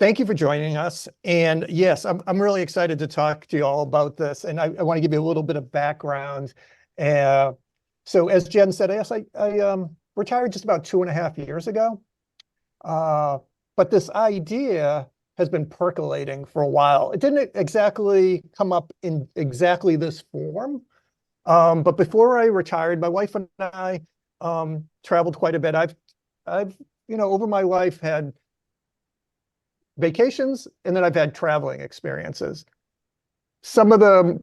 Thank you for joining us. And yes, I'm really excited to talk to you all about this. And I want to give you a little bit of background. Uh, so as Jen said, yes, I retired just about 2.5 years ago. Uh, but this idea has been percolating for a while. It didn't exactly come up in exactly this form. But before I retired, my wife and I traveled quite a bit. I've, over my life had vacations, and then I've had traveling experiences. Some of the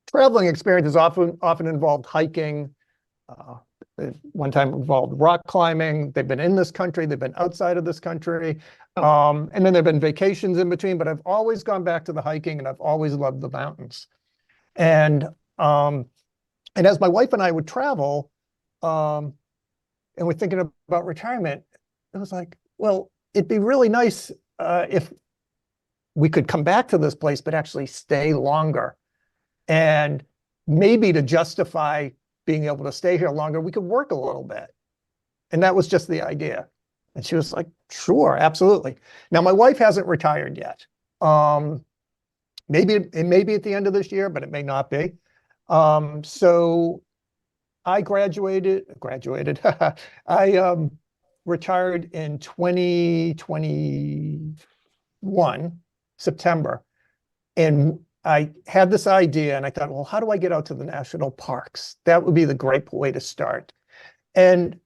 traveling experiences often involved hiking. Uh, One time involved rock climbing. They've been in this country. They've been outside of this country. And then there've been vacations in between. But I've always gone back to the hiking, and I've always loved the mountains. And um, and as my wife and I would travel, and we're thinking about retirement, it was like, well, it'd be really nice if we could come back to this place, but actually stay longer. And maybe to justify being able to stay here longer, we could work a little bit. And that was just the idea. And she was like, sure, absolutely. Now, my wife hasn't retired yet. Maybe it may be at the end of this year, but it may not be. So I graduated. I retired in 2021, September. And I had this idea, and I thought, well, how do I get out to the national parks? That would be the great way to start. And,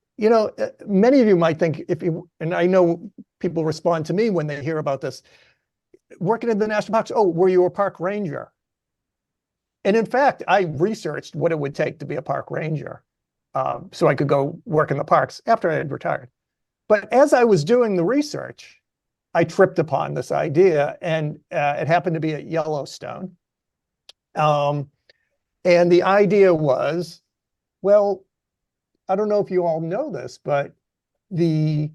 many of you might think, and I know people respond to me when they hear about this, working in the national parks, oh, were you a park ranger? And in fact, I researched what it would take to be a park ranger, so I could go work in the parks after I had retired. But as I was doing the research, I tripped upon this idea, and it happened to be at Yellowstone. And the idea was, well, I don't know if you all know this, but the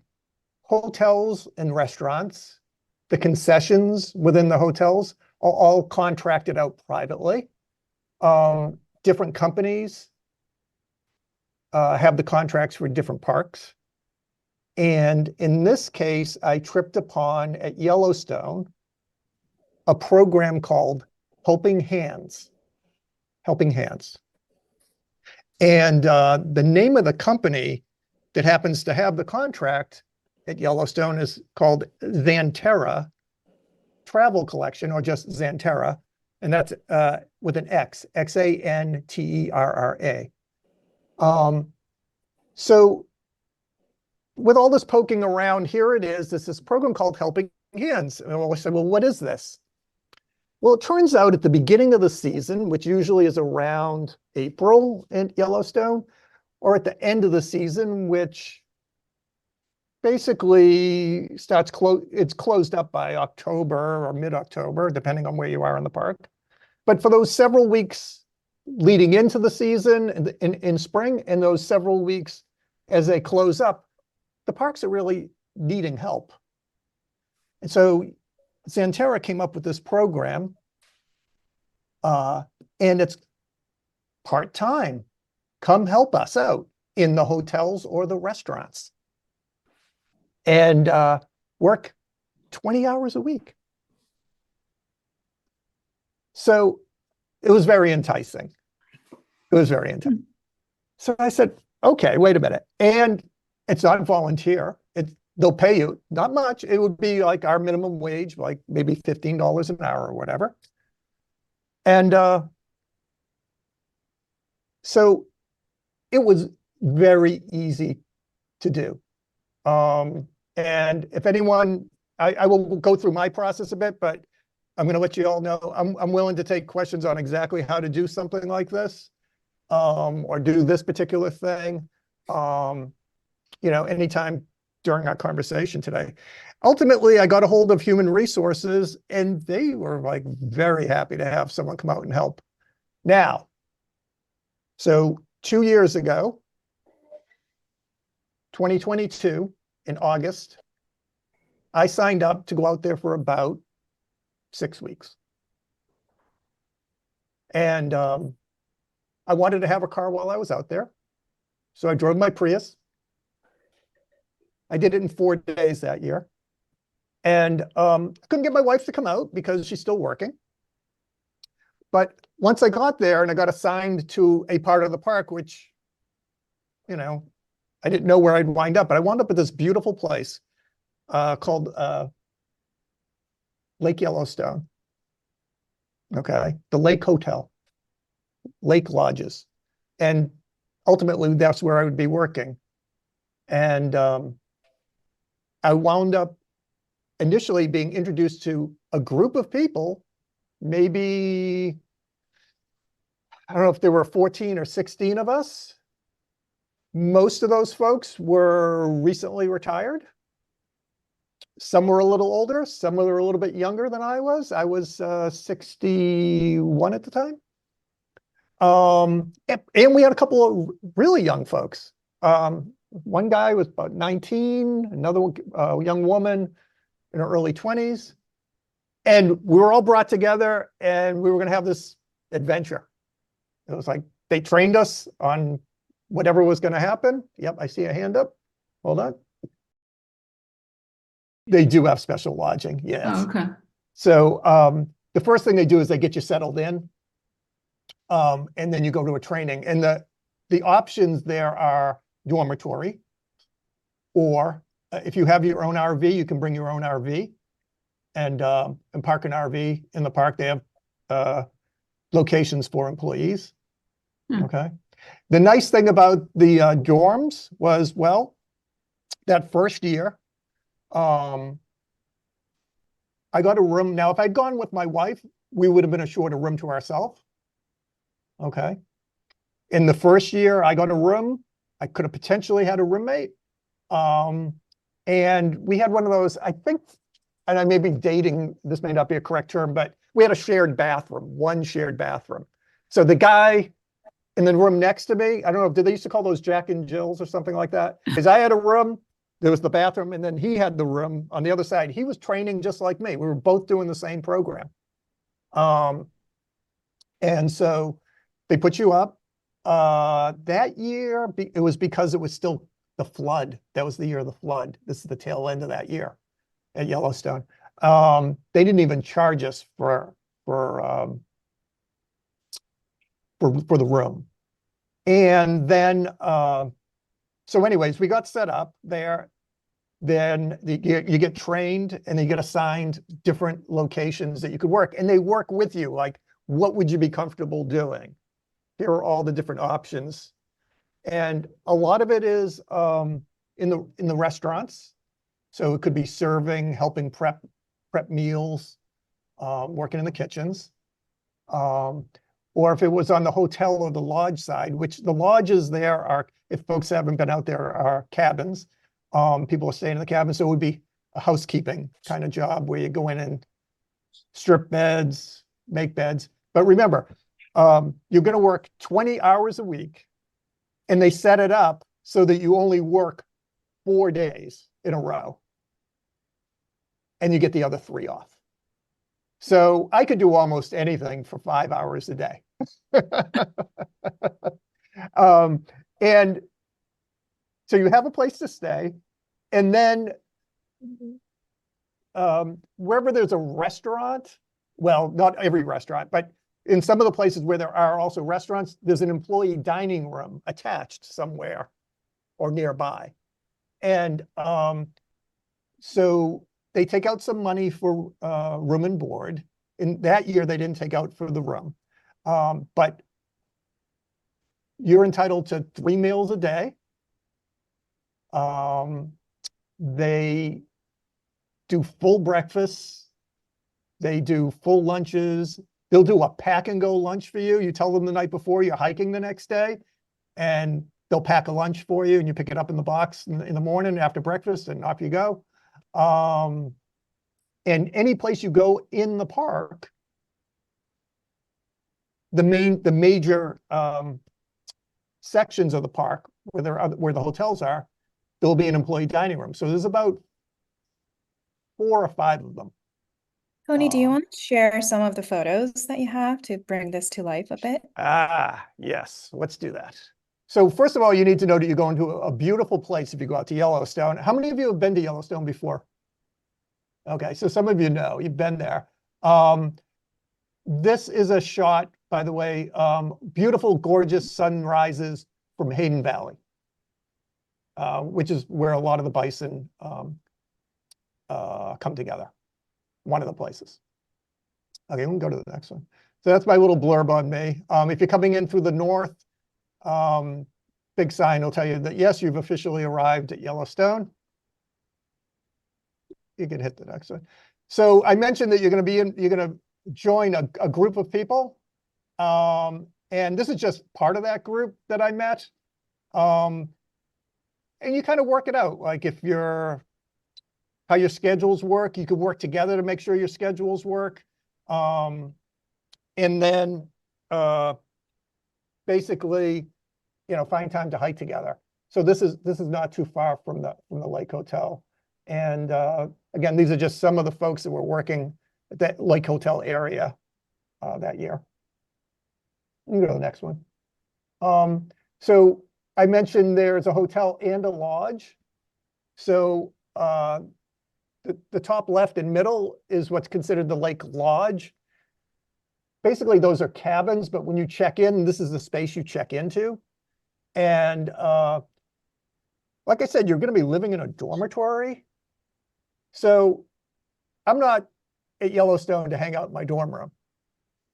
hotels and restaurants, the concessions within the hotels are all contracted out privately. Different companies have the contracts for different parks. And in this case, I tripped upon at Yellowstone a program called Helping Hands. Helping Hands. And the name of the company that happens to have the contract at Yellowstone is called Xanterra Travel Collection, or just Xanterra. And that's with an X, Xanterra. So with all this poking around, here it is. There's this program called Helping Hands. And I said, well, what is this? Well, it turns out at the beginning of the season, which usually is around April in Yellowstone, or at the end of the season, which basically it's closed up by October or mid-October, depending on where you are in the park. But for those several weeks leading into the season in spring, and those several weeks as they close up, the parks are really needing help. And so Xanterra came up with this program, and it's part-time. Come help us out in the hotels or the restaurants, and work 20 hours a week. So it was very enticing. It was very enticing. So I said, okay, wait a minute. And it's not volunteer. They'll pay you, not much. It would be like our minimum wage, like maybe $15 an hour or whatever. And so it was very easy to do. And if anyone, I will go through my process a bit, but I'm going to let you all know I'm willing to take questions on exactly how to do something like this, or do this particular thing, anytime during our conversation today. Ultimately, I got a hold of human resources, and they were like very happy to have someone come out and help. Now, so 2 years ago, 2022, in August, I signed up to go out there for about 6 weeks. And I wanted to have a car while I was out there. So I drove my Prius. I did it in 4 days that year. And I couldn't get my wife to come out because she's still working. But once I got there and I got assigned to a part of the park, which, you know, I didn't know where I'd wind up, but I wound up at this beautiful place called Lake Yellowstone. Okay. The Lake Hotel, Lake Lodges. And ultimately, that's where I would be working. And I wound up initially being introduced to a group of people, maybe, I don't know if there were 14 or 16 of us. Most of those folks were recently retired. Some were a little older, some were a little bit younger than I was. I was 61 at the time. And we had a couple of really young folks. One guy was about 19, another young woman in her early 20s. And we were all brought together and we were going to have this adventure. It was like they trained us on whatever was going to happen. Yep, I see a hand up. Hold on. They do have special lodging, yes. Oh, okay. So the first thing they do is they get you settled in. And then you go to a training. And the options there are dormitory, or if you have your own RV, you can bring your own RV and park an RV in the park. They have locations for employees. Okay. The nice thing about the dorms was, well, that first year, I got a room. Now, if I'd gone with my wife, we would have been assured a room to ourselves. Okay. In the first year, I got a room. I could have potentially had a roommate. And we had one of those, I think, and I may be dating, this may not be a correct term, but we had a shared bathroom, one shared bathroom. So the guy in the room next to me, I don't know, did they used to call those Jack and Jills or something like that? Because I had a room, there was the bathroom, and then he had the room on the other side. He was training just like me. We were both doing the same program. And so they put you up. That year, it was because it was still the flood. That was the year of the flood. This is the tail end of that year at Yellowstone. They didn't even charge us for the room. And then, so anyways, we got set up there. Then you get trained and you get assigned different locations that you could work. And they work with you. Like, what would you be comfortable doing? Here are all the different options. And a lot of it is in the restaurants. So it could be serving, helping prep meals, working in the kitchens. Or if it was on the hotel or the lodge side, which the lodges there are, if folks haven't been out there, are cabins. People are staying in the cabin. So it would be a housekeeping kind of job where you go in and strip beds, make beds. But remember, you're going to work 20 hours a week, and they set it up so that you only work 4 days in a row, and you get the other 3 off. So I could do almost anything for 5 hours a day. And so you have a place to stay, and then wherever there's a restaurant, well, not every restaurant, but in some of the places where there are also restaurants, there's an employee dining room attached somewhere or nearby. And so they take out some money for room and board. In that year, they didn't take out for the room. But you're entitled to 3 meals a day. They do full breakfasts. They do full lunches. They'll do a pack and go lunch for you. You tell them the night before you're hiking the next day, and they'll pack a lunch for you, and you pick it up in the box in the morning after breakfast, and off you go. And any place you go in the park, the major sections of the park where the hotels are, there'll be an employee dining room. So there's about 4 or 5 of them. Tony, do you want to share some of the photos that you have to bring this to life a bit? Yes, let's do that. So first of all, you need to know that you're going to a beautiful place if you go out to Yellowstone. How many of you have been to Yellowstone before? Okay, so some of you know, you've been there. Um, this is a shot, by the way, beautiful, gorgeous sunrises from Hayden Valley, which is where a lot of the bison come together. One of the places. Okay, we can go to the next one. So that's my little blurb on me. If you're coming in through the north, big sign will tell you that, yes, you've officially arrived at Yellowstone. You can hit the next one. So I mentioned that you're going to join a group of people. And this is just part of that group that I met. And you kind of work it out. Like how your schedules work, you could work together to make sure your schedules work. And then basically, find time to hike together. So this is not too far from the Lake Hotel. And again, these are just some of the folks that were working at that Lake Hotel area that year. You can go to the next one. So I mentioned there's a hotel and a lodge. So the top left and middle is what's considered the Lake Lodge. Basically, those are cabins, but when you check in, this is the space you check into. And like I said, you're going to be living in a dormitory. So I'm not at Yellowstone to hang out in my dorm room.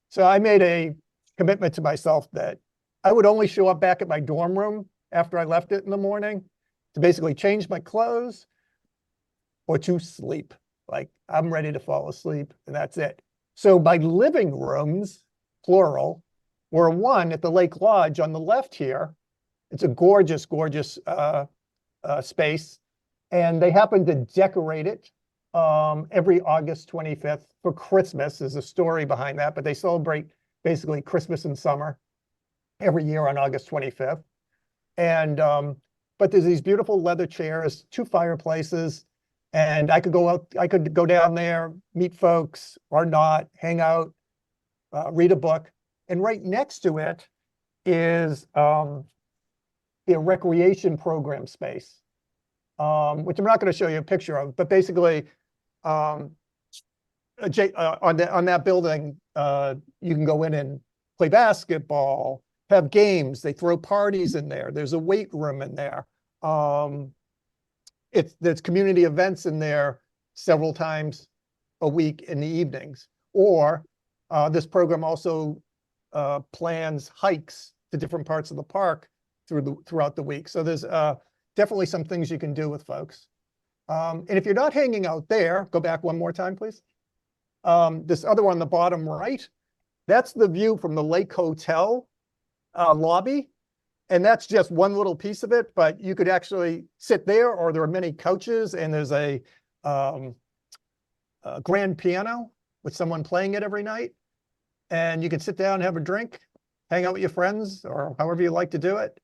So I made a commitment to myself that I would only show up back at my dorm room after I left it in the morning to basically change my clothes or to sleep. Like I'm ready to fall asleep and that's it. So my living rooms, plural, were one at the Lake Lodge on the left here. It's a gorgeous, gorgeous space. And they happen to decorate it every August 25th for Christmas. There's a story behind that, but they celebrate basically Christmas and summer every year on August 25th. And but there's these beautiful leather chairs, 2 fireplaces, and I could go down there, meet folks or not, hang out, read a book. And right next to it is the recreation program space, which I'm not going to show you a picture of, but basically on that building, you can go in and play basketball, have games. They throw parties in there. There's a weight room in there. There's community events in there several times a week in the evenings. Or this program also plans hikes to different parts of the park throughout the week. So there's definitely some things you can do with folks. And if you're not hanging out there, go back one more time, please. This other one on the bottom right, that's the view from the Lake Hotel lobby. And that's just one little piece of it, but you could actually sit there, or there are many couches, and there's a grand piano with someone playing it every night. And you can sit down and have a drink, hang out with your friends, or however you like to do it.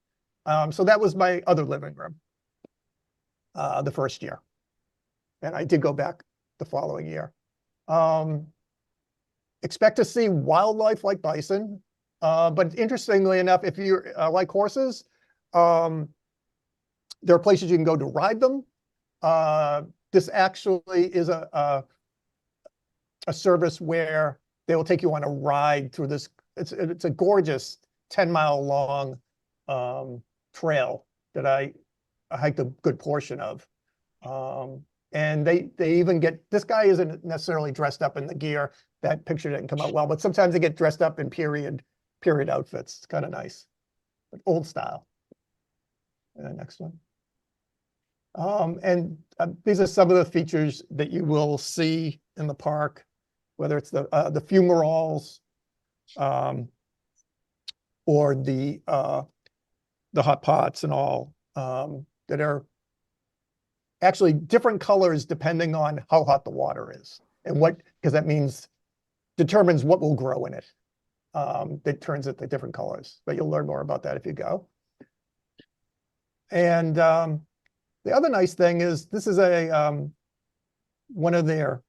So that was my other living room the first year. And I did go back the following year. Expect to see wildlife like bison. But interestingly enough, if you like horses, there are places you can go to ride them. This actually is a service where they will take you on a ride through this. It's a gorgeous 10-mile long trail that I hiked a good portion of. And they even get, this guy isn't necessarily dressed up in the gear. That picture didn't come out well, but sometimes they get dressed up in period outfits. It's kind of nice, but old style. And next one. These are some of the features that you will see in the park, whether it's the fumaroles or the hot pots and all that are actually different colors depending on how hot the water is and because that determines what will grow in it. That turns it to different colors, but you'll learn more about that if you go. And the other nice thing is this is one of their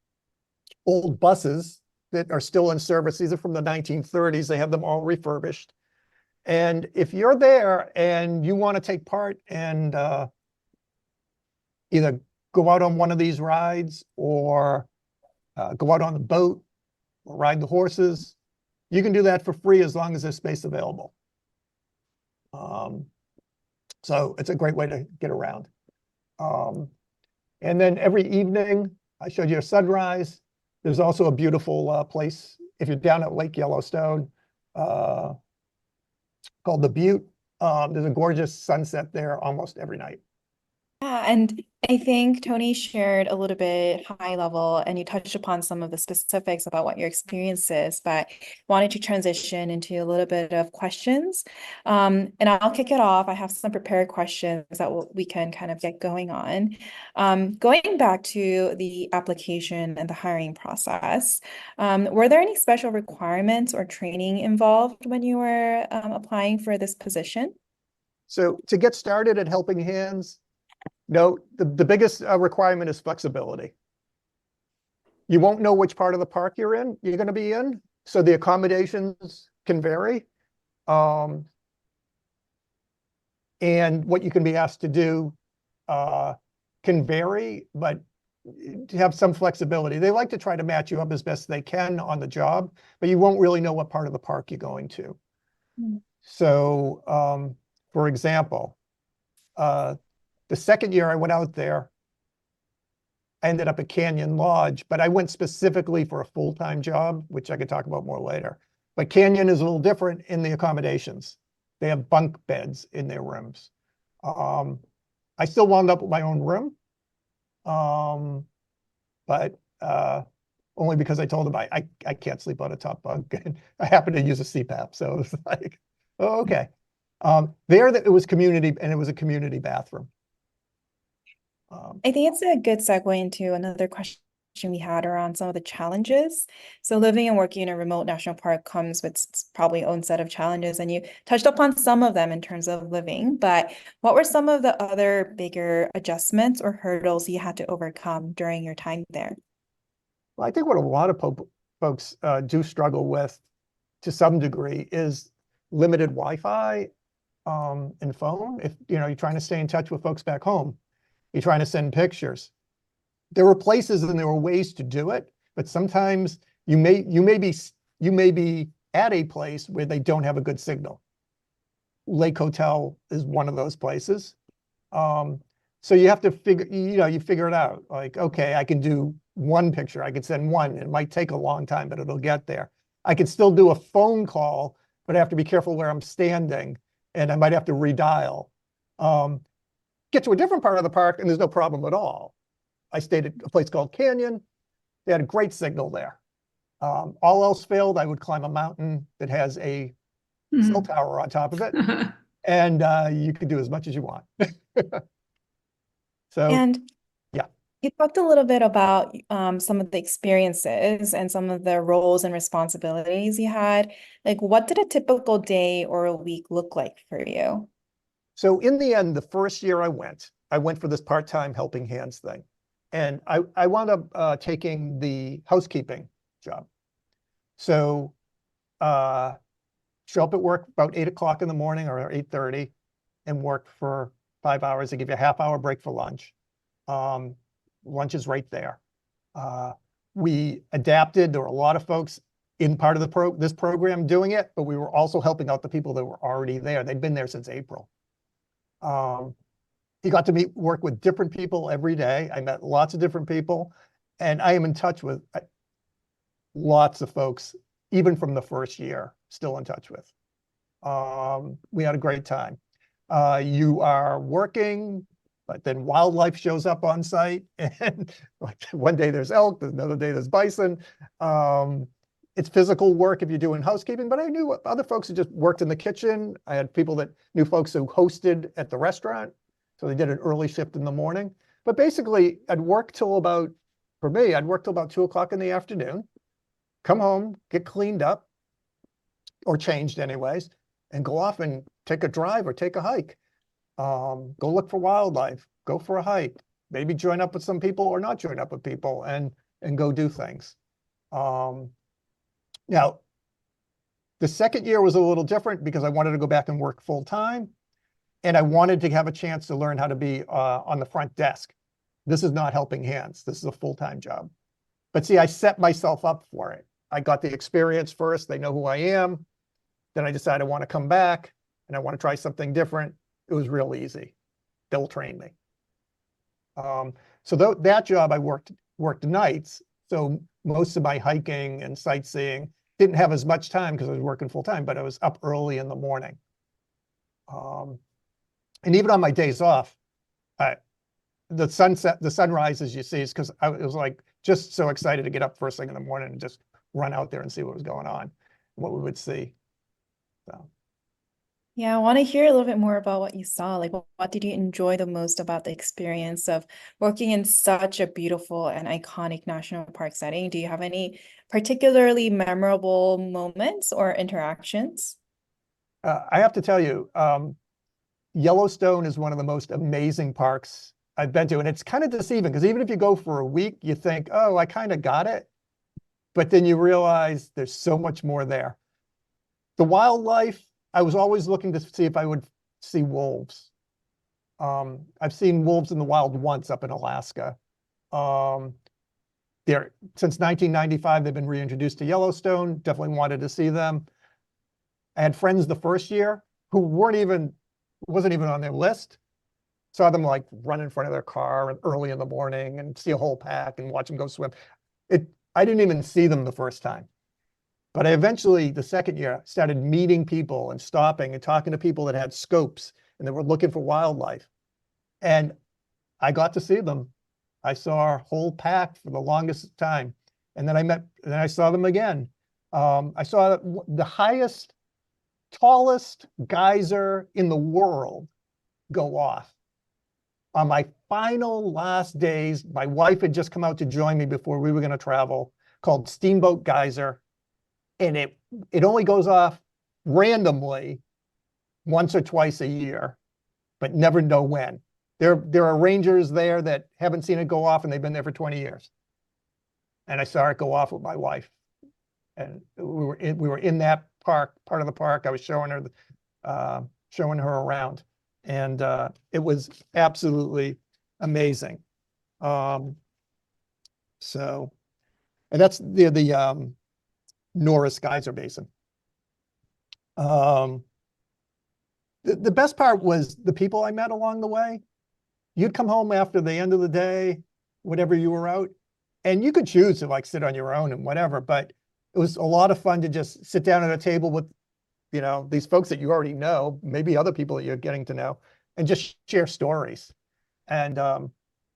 old buses that are still in service. These are from the 1930s. They have them all refurbished. And if you're there and you want to take part and either go out on one of these rides or go out on the boat or ride the horses, you can do that for free as long as there's space available. So it's a great way to get around. And then every evening, I showed you a sunrise. There's also a beautiful place, if you're down at Lake Yellowstone, called the Butte. There's a gorgeous sunset there almost every night. Yeah, and I think Tony shared a little bit high level, and you touched upon some of the specifics about what your experience is, but wanted to transition into a little bit of questions. And I'll kick it off. I have some prepared questions that we can kind of get going on. Going back to the application and the hiring process, were there any special requirements or training involved when you were applying for this position? So to get started at Helping Hands, no, the biggest requirement is flexibility. You won't know which part of the park you're going to be in, so the accommodations can vary. And what you can be asked to do can vary, but to have some flexibility. They like to try to match you up as best they can on the job, but you won't really know what part of the park you're going to. Mm. So, for example, the second year I went out there, I ended up at Canyon Lodge, but I went specifically for a full-time job, which I could talk about more later. But Canyon is a little different in the accommodations. They have bunk beds in their rooms. I still wound up with my own room, but only because I told them I can't sleep on a top bunk. And I happened to use a CPAP, so it was like, oh, okay. It was community, and it was a community bathroom. I think it's a good segue into another question we had around some of the challenges. So living and working in a remote national park comes with probably own set of challenges, and you touched upon some of them in terms of living, but what were some of the other bigger adjustments or hurdles you had to overcome during your time there? Well, I think what a lot of folks do struggle with to some degree is limited Wi-Fi and phone. If you're trying to stay in touch with folks back home, you're trying to send pictures. There were places and there were ways to do it, but sometimes you may be at a place where they don't have a good signal. Lake Hotel is one of those places. So you have to you figure it out. Like, okay, I can do one picture. I can send one. It might take a long time, but it'll get there. I can still do a phone call, but I have to be careful where I'm standing, and I might have to redial. Get to a different part of the park, and there's no problem at all. I stayed at a place called Canyon. They had a great signal there. All else failed, I would climb a mountain that has a cell tower on top of it, and you can do as much as you want. So, and yeah. You talked a little bit about some of the experiences and some of the roles and responsibilities you had. Like, what did a typical day or a week look like for you? So in the end, the first year I went for this part-time Helping Hands thing. And I wound up taking the housekeeping job. So show up at work about 8 o'clock in the morning or 8:30 and work for 5 hours. They give you a half-hour break for lunch. Lunch is right there. We adapted. There were a lot of folks in part of this program doing it, but we were also helping out the people that were already there. They'd been there since April. You got to work with different people every day. I met lots of different people, and I am in touch with lots of folks, even from the first year, still in touch with. We had a great time. You are working, but then wildlife shows up on site, and like one day there's elk, another day there's bison. It's physical work if you're doing housekeeping, but I knew other folks who just worked in the kitchen. I had people that knew folks who hosted at the restaurant, so they did an early shift in the morning. But basically, I'd work till about 2 o'clock in the afternoon, come home, get cleaned up, or changed anyways, and go off and take a drive or take a hike. Go look for wildlife, go for a hike, maybe join up with some people or not join up with people and go do things. Now, the second year was a little different because I wanted to go back and work full time, and I wanted to have a chance to learn how to be on the front desk. This is not helping hands. This is a full-time job. But see, I set myself up for it. I got the experience first. They know who I am. Then I decided I want to come back and I want to try something different. It was real easy. They'll train me. So that job I worked nights. So most of my hiking and sightseeing didn't have as much time because I was working full time, but I was up early in the morning. And even on my days off, the sunrises you see is because I was like just so excited to get up first thing in the morning and just run out there and see what was going on, what we would see. So. Yeah, I want to hear a little bit more about what you saw. Like, what did you enjoy the most about the experience of working in such a beautiful and iconic national park setting? Do you have any particularly memorable moments or interactions? I have to tell you, Yellowstone is one of the most amazing parks I've been to. And it's kind of deceiving because even if you go for a week, you think, oh, I kind of got it. But then you realize there's so much more there. The wildlife, I was always looking to see if I would see wolves. I've seen wolves in the wild once up in Alaska. Since 1995, they've been reintroduced to Yellowstone. Definitely wanted to see them. I had friends the first year who wasn't even on their list. Saw them like run in front of their car early in the morning and see a whole pack and watch them go swim. I didn't even see them the first time. But I eventually, the second year, started meeting people and stopping and talking to people that had scopes and that were looking for wildlife. And I got to see them. I saw a whole pack for the longest time. And then I saw them again. I saw the tallest geyser in the world go off. On my final last days, my wife had just come out to join me before we were going to travel, called Steamboat Geyser. And it only goes off randomly once or twice a year, but never know when. There are rangers there that haven't seen it go off and they've been there for 20 years. And I saw it go off with my wife. And we were in that part of the park. I was showing her around. And it was absolutely amazing. And that's the Norris Geyser Basin. The best part was the people I met along the way. You'd come home after the end of the day, whatever you were out, and you could choose to like sit on your own and whatever, but it was a lot of fun to just sit down at a table with, these folks that you already know, maybe other people that you're getting to know, and just share stories. And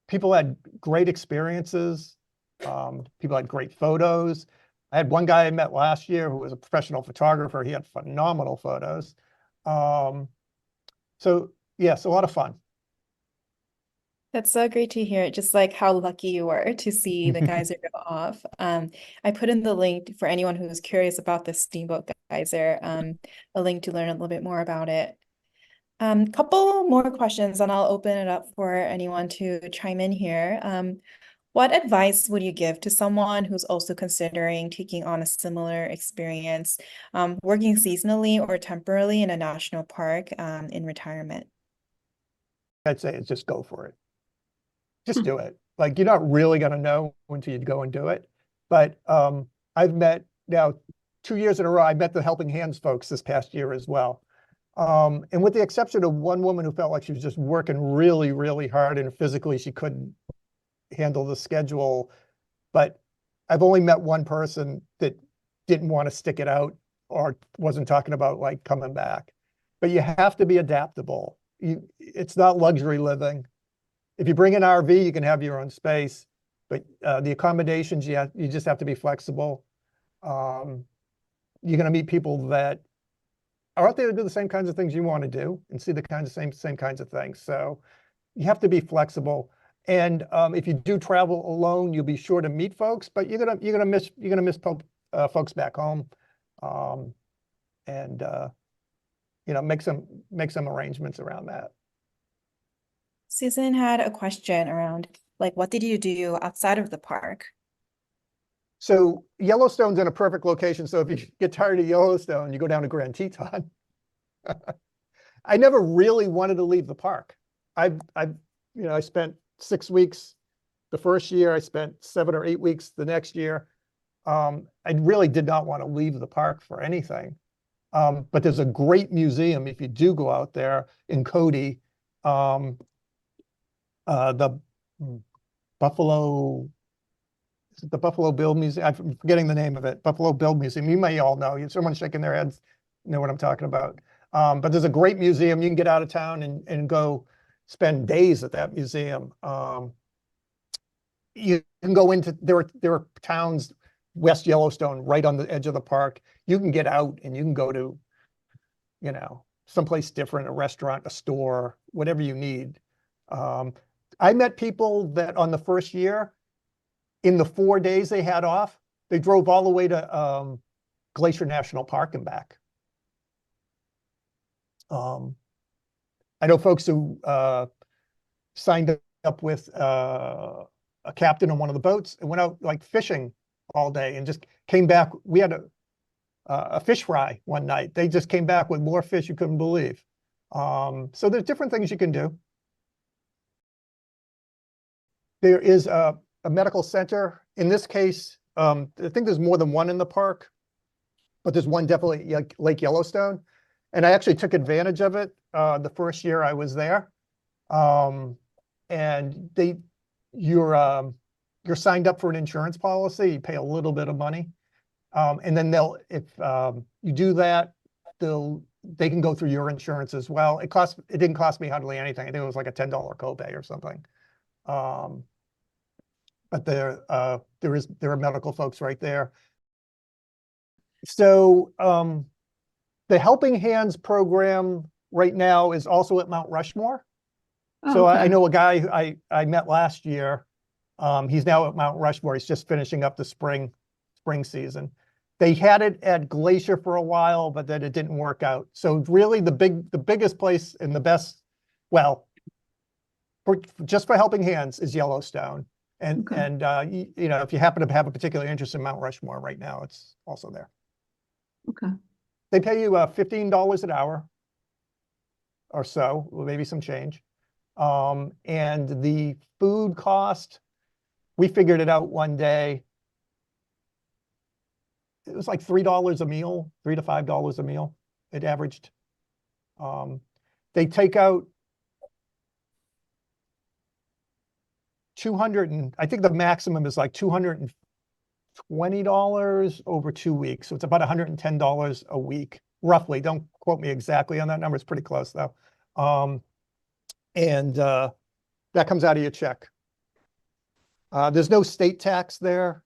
people had great experiences. People had great photos. I had one guy I met last year who was a professional photographer. He had phenomenal photos. So yes, a lot of fun. That's so great to hear. Just like how lucky you were to see the geyser go off. I put in the link for anyone who's curious about the Steamboat Geyser, a link to learn a little bit more about it. Couple more questions, and I'll open it up for anyone to chime in here. What advice would you give to someone who's also considering taking on a similar experience, working seasonally or temporarily in a national park, in retirement? I'd say is just go for it. Just do it. Like you're not really going to know until you go and do it. But I've met now 2 years in a row, I met the Helping Hands folks this past year as well. And with the exception of one woman who felt like she was just working really, really hard and physically she couldn't handle the schedule. But I've only met one person that didn't want to stick it out or wasn't talking about like coming back. But you have to be adaptable. It's not luxury living. If you bring an RV, you can have your own space, but the accommodations, you just have to be flexible. You're going to meet people that are out there to do the same kinds of things you want to do and see the same kinds of things. So you have to be flexible. And if you do travel alone, you'll be sure to meet folks, but you're gonna miss folks back home, and make some arrangements around that. Susan had a question around, like, what did you do outside of the park? So Yellowstone's in a perfect location. So if you get tired of Yellowstone, you go down to Grand Teton. I never really wanted to leave the park. I spent 6 weeks the first year. I spent 7 or 8 weeks the next year. I really did not want to leave the park for anything. But there's a great museum if you do go out there in Cody. The Buffalo, is it the Buffalo Bill Museum? I'm forgetting the name of it. Buffalo Bill Museum. You may all know. Someone shaking their heads know what I'm talking about. But there's a great museum. You can get out of town and go spend days at that museum. You can go into, there are towns, West Yellowstone, right on the edge of the park. You can get out and you can go to, someplace different, a restaurant, a store, whatever you need. I met people that on the first year, in the 4 days they had off, they drove all the way to Glacier National Park and back. I know folks who signed up with a captain on one of the boats and went out like fishing all day and just came back. We had a fish fry one night. They just came back with more fish you couldn't believe. So there's different things you can do. There is a medical center. In this case, I think there's more than one in the park, but there's one definitely like Lake Yellowstone. And I actually took advantage of it the first year I was there. And you're signed up for an insurance policy. You pay a little bit of money. And then if you do that, they can go through your insurance as well. It didn't cost me hardly anything. I think it was like a $10 copay or something. But there are medical folks right there. So the Helping Hands program right now is also at Mount Rushmore. So I know a guy I met last year. He's now at Mount Rushmore. He's just finishing up the spring season. They had it at Glacier for a while, but then it didn't work out. So really the biggest place and the best, well, just for Helping Hands is Yellowstone. And if you happen to have a particular interest in Mount Rushmore right now, it's also there. Okay. They pay you $15 an hour or so, maybe some change. And the food cost, we figured it out one day. It was like $3 a meal, $3 to $5 a meal. It averaged. They take out 200 and I think the maximum is like $220 over 2 weeks. So it's about $110 a week, roughly. Don't quote me exactly on that number. It's pretty close though. And that comes out of your check. There's no state tax there,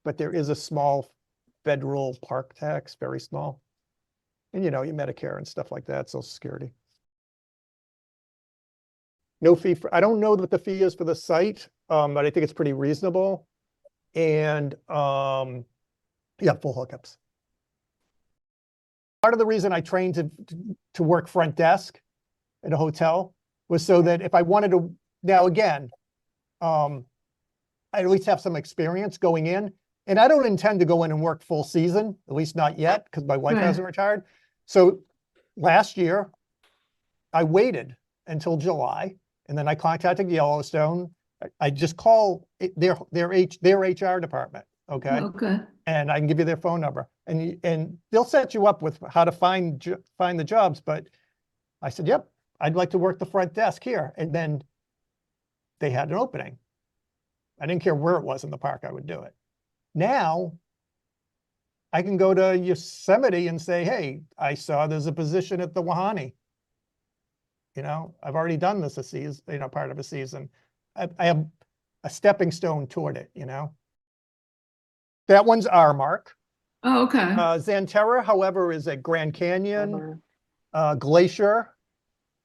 but there is a small federal park tax, very small. And your Medicare and stuff like that, Social Security. No fee I don't know what the fee is for the site, but I think it's pretty reasonable. And yeah, full hookups. Part of the reason I trained to work front desk at a hotel was so that if I wanted to, now again, I'd at least have some experience going in. And I don't intend to go in and work full season, at least not yet, because my wife hasn't retired. So last year, I waited until July, and then I contacted Yellowstone. I just call their HR department, okay? Okay. And I can give you their phone number, and they'll set you up with how to find the jobs. But I said, yep, I'd like to work the front desk here. And then they had an opening. I didn't care where it was in the park, I would do it. Now, I can go to Yosemite and say, hey, I saw there's a position at the Wahani. I've already done this a season, part of a season. I have a stepping stone toward it, That one's our mark. Oh, okay. Xanterra, however, is at Grand Canyon, Glacier,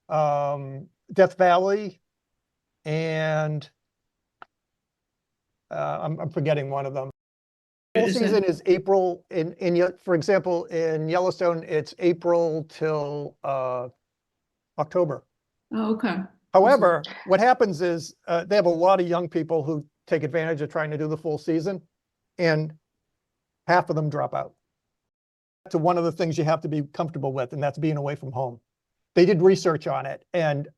Death Valley, and I'm forgetting one of them. Full season is April. For example, in Yellowstone, it's April till October. Oh, okay. However, what happens is they have a lot of young people who take advantage of trying to do the full season, and half of them drop out. To one of the things you have to be comfortable with, and that's being away from home. They did research on it, and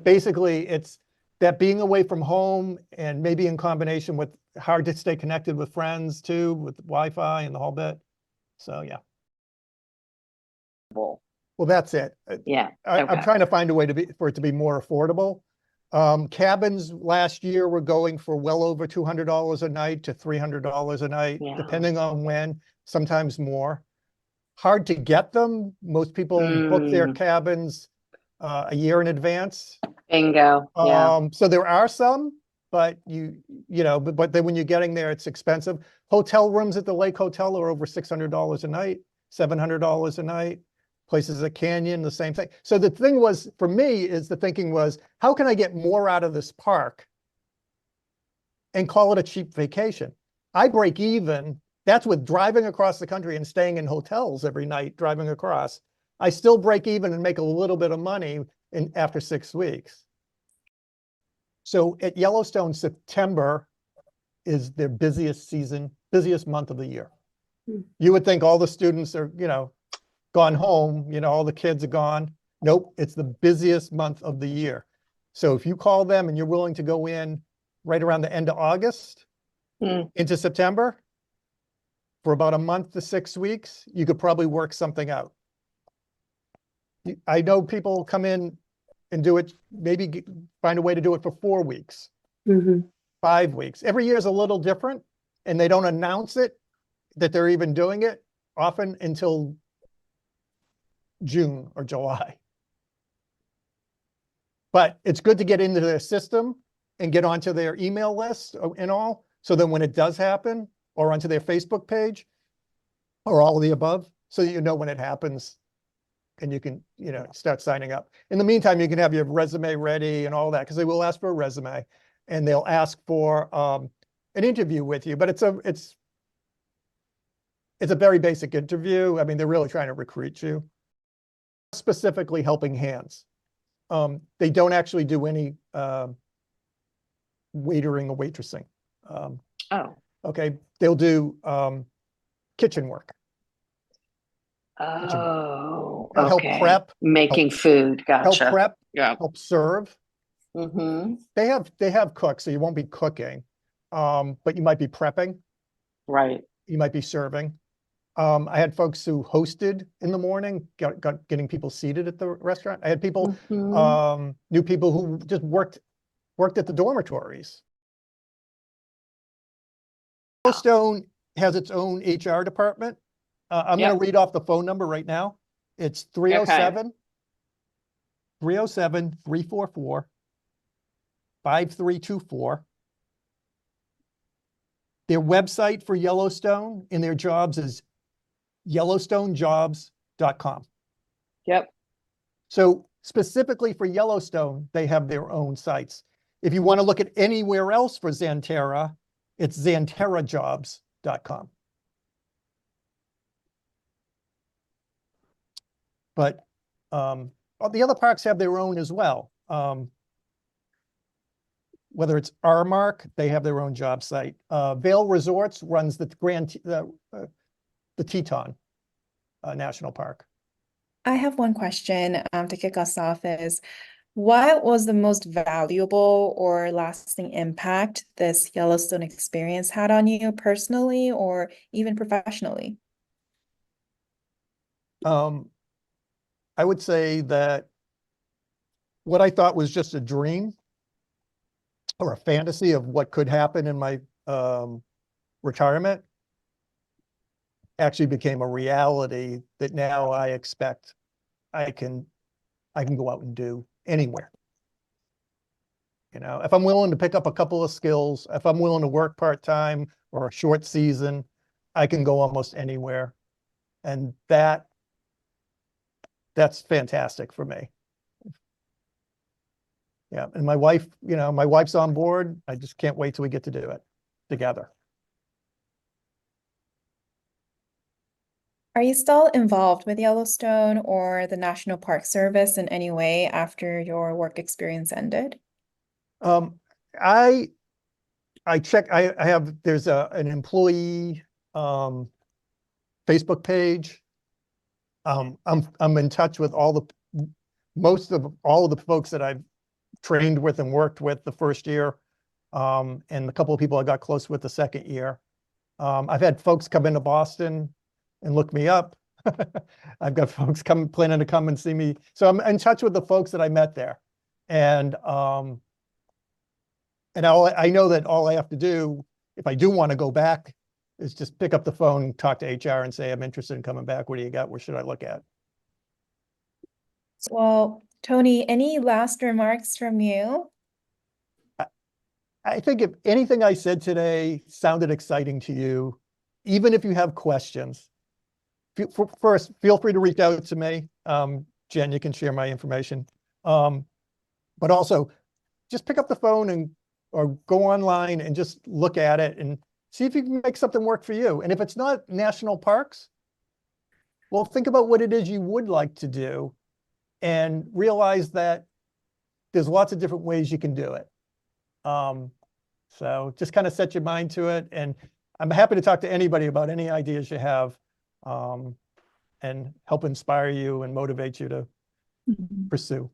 basically it's that being away from home and maybe in combination with hard to stay connected with friends too, with Wi-Fi and the whole bit. So, yeah. Well, Well, that's it. yeah, I'm okay. trying to find a way for it to be more affordable. Cabins last year were going for well over $200 a night to $300 a night, Yeah. depending on when, sometimes more. Hard to get them. Most people book their cabins a year in advance. Bingo, yeah. So there are some, but but then when you're getting there, it's expensive. Hotel rooms at the Lake Hotel are over $600 a night, $700 a night. Places at Canyon, the same thing. So the thing was, for me, the thinking was, how can I get more out of this park and call it a cheap vacation? I break even. That's with driving across the country and staying in hotels every night, driving across. I still break even and make a little bit of money after 6 weeks. So at Yellowstone, September is their busiest season, busiest month of the year. You would think all the students are, gone home, all the kids are gone. Nope, it's the busiest month of the year. So if you call them and you're willing to go in right around the end of August into September for about a month to 6 weeks, you could probably work something out. I know people come in and do it, maybe find a way to do it for 4 weeks, 5 weeks. Every year is a little different, and they don't announce it that they're even doing it often until June or July. But it's good to get into their system and get onto their email list and all. So then when it does happen, or onto their Facebook page, or all of the above, so you know when it happens and you can, start signing up. In the meantime, you can have your resume ready and all that, because they will ask for a resume and they'll ask for an interview with you. But it's a very basic interview. I mean, they're really trying to recruit you. Specifically Helping Hands. They don't actually do any waitering or waitressing. Okay, they'll do kitchen work. Oh, Help okay. prep. Making food, Help gotcha. prep. Yeah. Help serve. Mm-hmm. They have cooks, so you won't be cooking, but you might be prepping. Right. You might be serving. I had folks who hosted in the morning, getting people seated at the restaurant. I had people, new people who just worked at the dormitories. Yellowstone has its own HR department. I'm going to read off the phone number right now. It's 307-344-5324. Their website for Yellowstone and their jobs is yellowstonejobs.com. Yep. So specifically for Yellowstone, they have their own sites. If you want to look at anywhere else for Xanterra, it's xanterrajobs.com. But the other parks have their own as well. Whether it's Armark, they have their own job site. Vail Resorts runs the Teton National Park. I have one question to kick us off is, what was the most valuable or lasting impact this Yellowstone experience had on you personally or even professionally? I would say that what I thought was just a dream or a fantasy of what could happen in my retirement actually became a reality that now I expect I can go out and do anywhere. If I'm willing to pick up a couple of skills, if I'm willing to work part-time or a short season, I can go almost anywhere. And that's fantastic for me. Yeah. And my wife's on board. I just can't wait till we get to do it together. Are you still involved with Yellowstone or the National Park Service in any way after your work experience ended? I check, there's an employee Facebook page. I'm in touch with most of all of the folks that I've trained with and worked with the first year, and a couple of people I got close with the second year. I've had folks come into Boston and look me up. I've got folks planning to come and see me. So I'm in touch with the folks that I met there. And I know that all I have to do, if I do want to go back, is just pick up the phone, talk to HR and say, I'm interested in coming back. What do you got? What should I look at? Well, Tony, any last remarks from you? I think if anything I said today sounded exciting to you, even if you have questions, first, feel free to reach out to me. Jen, you can share my information. But also, just pick up the phone or go online and just look at it and see if you can make something work for you. And if it's not national parks, well, think about what it is you would like to do and realize that there's lots of different ways you can do it. So just kind of set your mind to it. And I'm happy to talk to anybody about any ideas you have, and help inspire you and motivate you to Mhm. pursue.